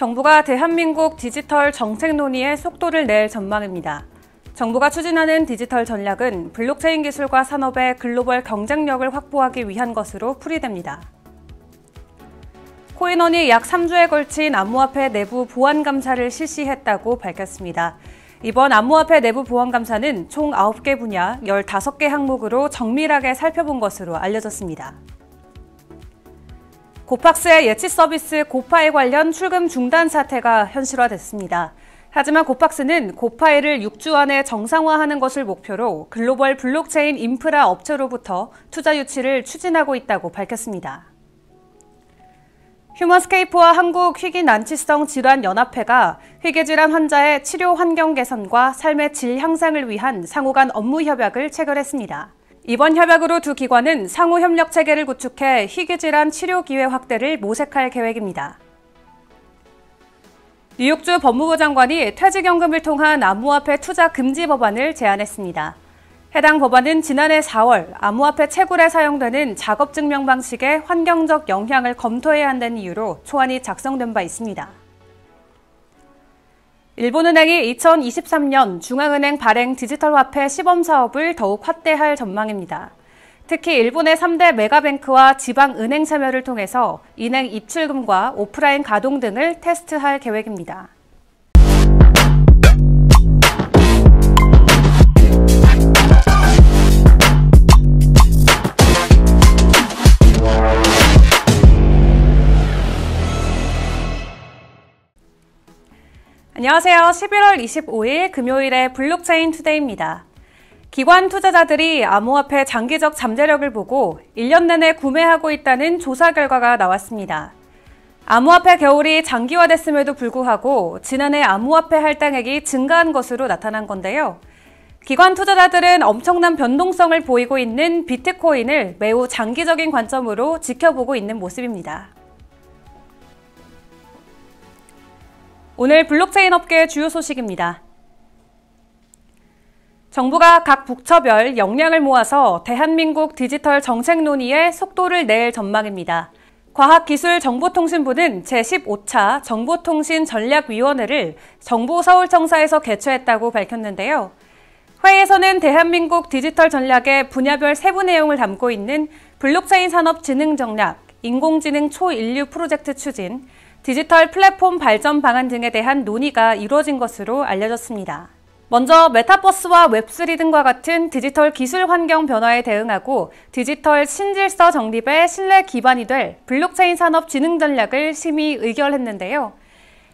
정부가 대한민국 디지털 정책 논의에 속도를 낼 전망입니다. 정부가 추진하는 디지털 전략은 블록체인 기술과 산업의 글로벌 경쟁력을 확보하기 위한 것으로 풀이됩니다. 코인원이 약 3주에 걸친 암호화폐 내부 보안 감사를 실시했다고 밝혔습니다. 이번 암호화폐 내부 보안 감사는 총 9개 분야 15개 항목으로 정밀하게 살펴본 것으로 알려졌습니다. 고팍스의 예치 서비스 고파이 관련 출금 중단 사태가 현실화됐습니다. 하지만 고팍스는 고파이를 6주 안에 정상화하는 것을 목표로 글로벌 블록체인 인프라 업체로부터 투자 유치를 추진하고 있다고 밝혔습니다. 휴먼스케이프와 한국희귀난치성 질환연합회가 희귀질환 환자의 치료 환경 개선과 삶의 질 향상을 위한 상호 간 업무 협약을 체결했습니다. 이번 협약으로 두 기관은 상호 협력 체계를 구축해 희귀질환 치료 기회 확대를 모색할 계획입니다. 뉴욕주 법무부 장관이 퇴직연금을 통한 암호화폐 투자 금지 법안을 제안했습니다. 해당 법안은 지난해 4월 암호화폐 채굴에 사용되는 작업 증명 방식의 환경적 영향을 검토해야 한다는 이유로 초안이 작성된 바 있습니다. 일본은행이 2023년 중앙은행 발행 디지털 화폐 시범 사업을 더욱 확대할 전망입니다. 특히 일본의 3대 메가뱅크와 지방은행 참여를 통해서 인행 입출금과 오프라인 가동 등을 테스트할 계획입니다. 안녕하세요. 11월 25일 금요일의 블록체인 투데이입니다. 기관 투자자들이 암호화폐 장기적 잠재력을 보고 1년 내내 구매하고 있다는 조사 결과가 나왔습니다. 암호화폐 겨울이 장기화됐음에도 불구하고 지난해 암호화폐 할당액이 증가한 것으로 나타난 건데요. 기관 투자자들은 엄청난 변동성을 보이고 있는 비트코인을 매우 장기적인 관점으로 지켜보고 있는 모습입니다. 오늘 블록체인 업계 주요 소식입니다. 정부가 각 부처별 역량을 모아서 대한민국 디지털 정책 논의에 속도를 낼 전망입니다. 과학기술정보통신부는 제15차 정보통신전략위원회를 정부 서울청사에서 개최했다고 밝혔는데요. 회의에서는 대한민국 디지털 전략의 분야별 세부 내용을 담고 있는 블록체인 산업 진흥 전략, 인공지능 초인류 프로젝트 추진, 디지털 플랫폼 발전 방안 등에 대한 논의가 이루어진 것으로 알려졌습니다. 먼저 메타버스와 웹3 등과 같은 디지털 기술 환경 변화에 대응하고 디지털 신질서 정립의 신뢰 기반이 될 블록체인 산업 진흥 전략을 심의 의결했는데요.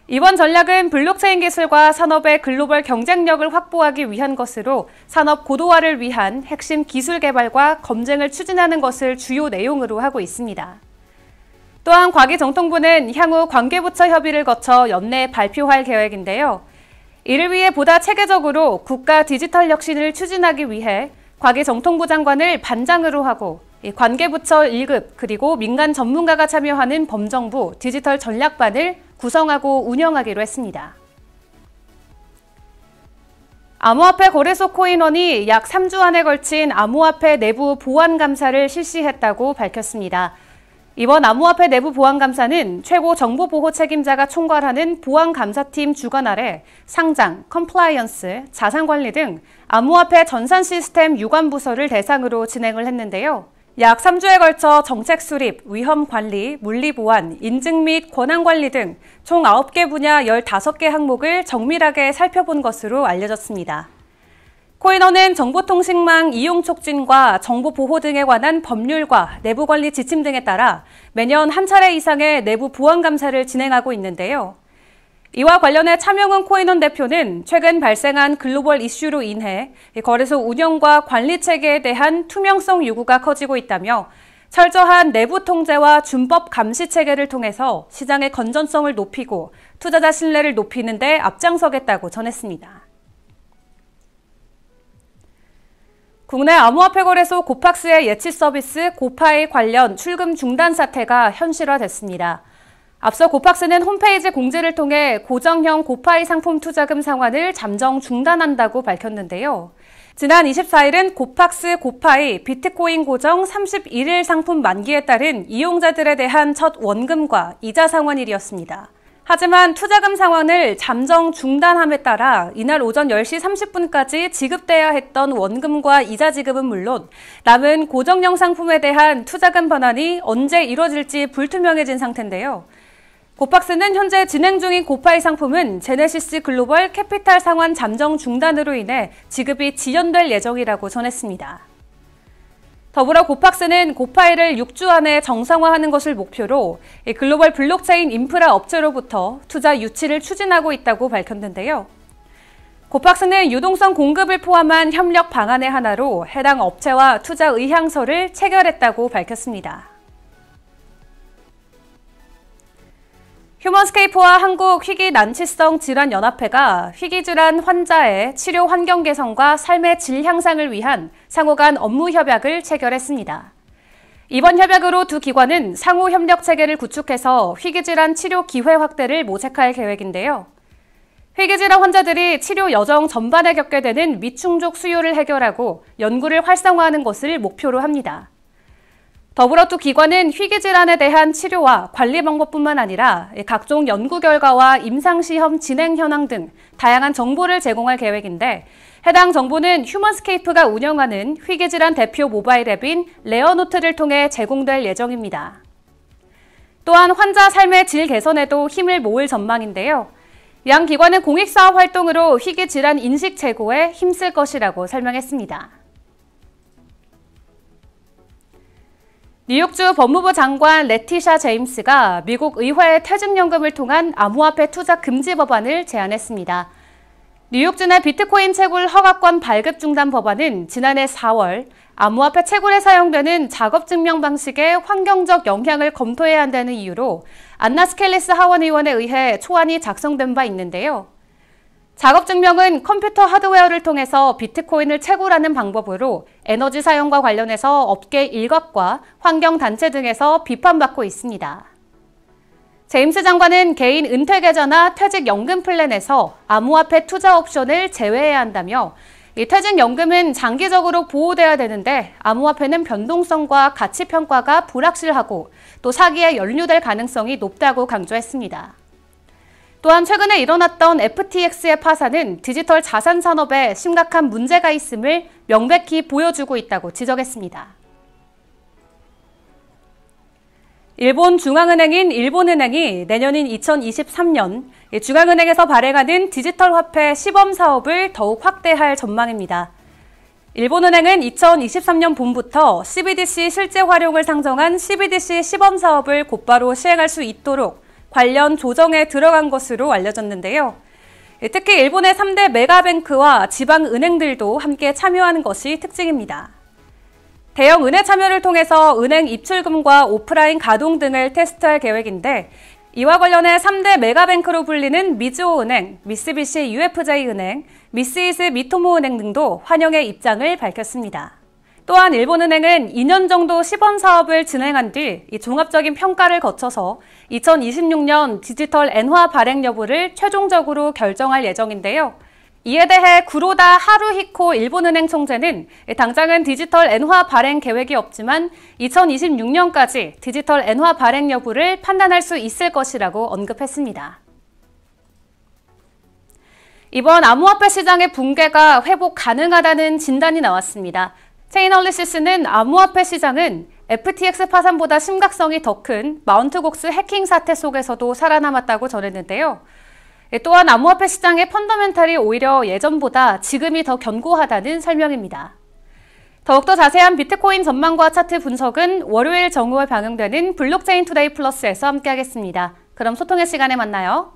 이번 전략은 블록체인 기술과 산업의 글로벌 경쟁력을 확보하기 위한 것으로 산업 고도화를 위한 핵심 기술 개발과 검증을 추진하는 것을 주요 내용으로 하고 있습니다. 또한 과기정통부는 향후 관계부처 협의를 거쳐 연내 발표할 계획인데요. 이를 위해 보다 체계적으로 국가 디지털 혁신을 추진하기 위해 과기정통부 장관을 반장으로 하고 관계부처 1급 그리고 민간 전문가가 참여하는 범정부 디지털 전략반을 구성하고 운영하기로 했습니다. 암호화폐 거래소 코인원이 약 3주 안에 걸친 암호화폐 내부 보안 감사를 실시했다고 밝혔습니다. 이번 암호화폐 내부 보안 감사는 최고 정보보호 책임자가 총괄하는 보안감사팀 주관 아래 상장, 컴플라이언스, 자산관리 등 암호화폐 전산 시스템 유관 부서를 대상으로 진행을 했는데요. 약 3주에 걸쳐 정책 수립, 위험 관리, 물리 보안, 인증 및 권한 관리 등 총 9개 분야 15개 항목을 정밀하게 살펴본 것으로 알려졌습니다. 코인원은 정보통신망 이용 촉진과 정보 보호 등에 관한 법률과 내부 관리 지침 등에 따라 매년 한 차례 이상의 내부 보안 감사를 진행하고 있는데요. 이와 관련해 차명훈 코인원 대표는 최근 발생한 글로벌 이슈로 인해 거래소 운영과 관리 체계에 대한 투명성 요구가 커지고 있다며 철저한 내부 통제와 준법 감시 체계를 통해서 시장의 건전성을 높이고 투자자 신뢰를 높이는 데 앞장서겠다고 전했습니다. 국내 암호화폐 거래소 고팍스의 예치 서비스 고파이 관련 출금 중단 사태가 현실화됐습니다. 앞서 고팍스는 홈페이지 공지를 통해 고정형 고파이 상품 투자금 상환을 잠정 중단한다고 밝혔는데요. 지난 24일은 고팍스 고파이 비트코인 고정 31일 상품 만기에 따른 이용자들에 대한 첫 원금과 이자 상환일이었습니다. 하지만 투자금 상환을 잠정 중단함에 따라 이날 오전 10시 30분까지 지급돼야 했던 원금과 이자 지급은 물론 남은 고정형 상품에 대한 투자금 반환이 언제 이뤄질지 불투명해진 상태인데요. 고팍스는 현재 진행 중인 고파이 상품은 제네시스 글로벌 캐피탈 상환 잠정 중단으로 인해 지급이 지연될 예정이라고 전했습니다. 더불어 고팍스는 고파이를 6주 안에 정상화하는 것을 목표로 글로벌 블록체인 인프라 업체로부터 투자 유치를 추진하고 있다고 밝혔는데요. 고팍스는 유동성 공급을 포함한 협력 방안의 하나로 해당 업체와 투자 의향서를 체결했다고 밝혔습니다. 휴먼스케이프와 한국희귀난치성 질환연합회가 희귀질환 환자의 치료 환경 개선과 삶의 질 향상을 위한 상호 간 업무 협약을 체결했습니다. 이번 협약으로 두 기관은 상호 협력 체계를 구축해서 희귀질환 치료 기회 확대를 모색할 계획인데요. 희귀질환 환자들이 치료 여정 전반에 겪게 되는 미충족 수요를 해결하고 연구를 활성화하는 것을 목표로 합니다. 더불어 두 기관은 희귀질환에 대한 치료와 관리 방법뿐만 아니라 각종 연구 결과와 임상시험 진행 현황 등 다양한 정보를 제공할 계획인데 해당 정보는 휴먼스케이프가 운영하는 희귀질환 대표 모바일 앱인 레어노트를 통해 제공될 예정입니다. 또한 환자 삶의 질 개선에도 힘을 모을 전망인데요. 양 기관은 공익사업 활동으로 희귀질환 인식 제고에 힘쓸 것이라고 설명했습니다. 뉴욕주 법무부 장관 레티샤 제임스가 미국 의회의 퇴직연금을 통한 암호화폐 투자 금지 법안을 제안했습니다. 뉴욕주 내 비트코인 채굴 허가권 발급 중단 법안은 지난해 4월 암호화폐 채굴에 사용되는 작업증명 방식의 환경적 영향을 검토해야 한다는 이유로 안나 스켈리스 하원의원에 의해 초안이 작성된 바 있는데요. 작업증명은 컴퓨터 하드웨어를 통해서 비트코인을 채굴하는 방법으로 에너지 사용과 관련해서 업계 일각과 환경단체 등에서 비판받고 있습니다. 제임스 장관은 개인 은퇴 계좌나 퇴직연금 플랜에서 암호화폐 투자 옵션을 제외해야 한다며 이 퇴직연금은 장기적으로 보호돼야 되는데 암호화폐는 변동성과 가치평가가 불확실하고 또 사기에 연루될 가능성이 높다고 강조했습니다. 또한 최근에 일어났던 FTX의 파산은 디지털 자산 산업에 심각한 문제가 있음을 명백히 보여주고 있다고 지적했습니다. 일본 중앙은행인 일본은행이 내년인 2023년 중앙은행에서 발행하는 디지털 화폐 시범 사업을 더욱 확대할 전망입니다. 일본은행은 2023년 봄부터 CBDC 실제 활용을 상정한 CBDC 시범 사업을 곧바로 시행할 수 있도록 관련 조정에 들어간 것으로 알려졌는데요. 특히 일본의 3대 메가뱅크와 지방은행들도 함께 참여하는 것이 특징입니다. 대형 은행 참여를 통해서 은행 입출금과 오프라인 가동 등을 테스트할 계획인데 이와 관련해 3대 메가뱅크로 불리는 미즈호은행, 미쓰비시 UFJ은행, 미쓰이즈 미토모은행 등도 환영의 입장을 밝혔습니다. 또한 일본은행은 2년 정도 시범 사업을 진행한 뒤 이 종합적인 평가를 거쳐서 2026년 디지털 엔화 발행 여부를 최종적으로 결정할 예정인데요. 이에 대해 구로다 하루히코 일본은행 총재는 당장은 디지털 엔화 발행 계획이 없지만 2026년까지 디지털 엔화 발행 여부를 판단할 수 있을 것이라고 언급했습니다. 이번 암호화폐 시장의 붕괴가 회복 가능하다는 진단이 나왔습니다. 체인얼리시스는 암호화폐 시장은 FTX 파산보다 심각성이 더 큰 마운트 곡스 해킹 사태 속에서도 살아남았다고 전했는데요. 또한 암호화폐 시장의 펀더멘탈이 오히려 예전보다 지금이 더 견고하다는 설명입니다. 더욱더 자세한 비트코인 전망과 차트 분석은 월요일 정오에 방영되는 블록체인 투데이 플러스에서 함께하겠습니다. 그럼 소통의 시간에 만나요.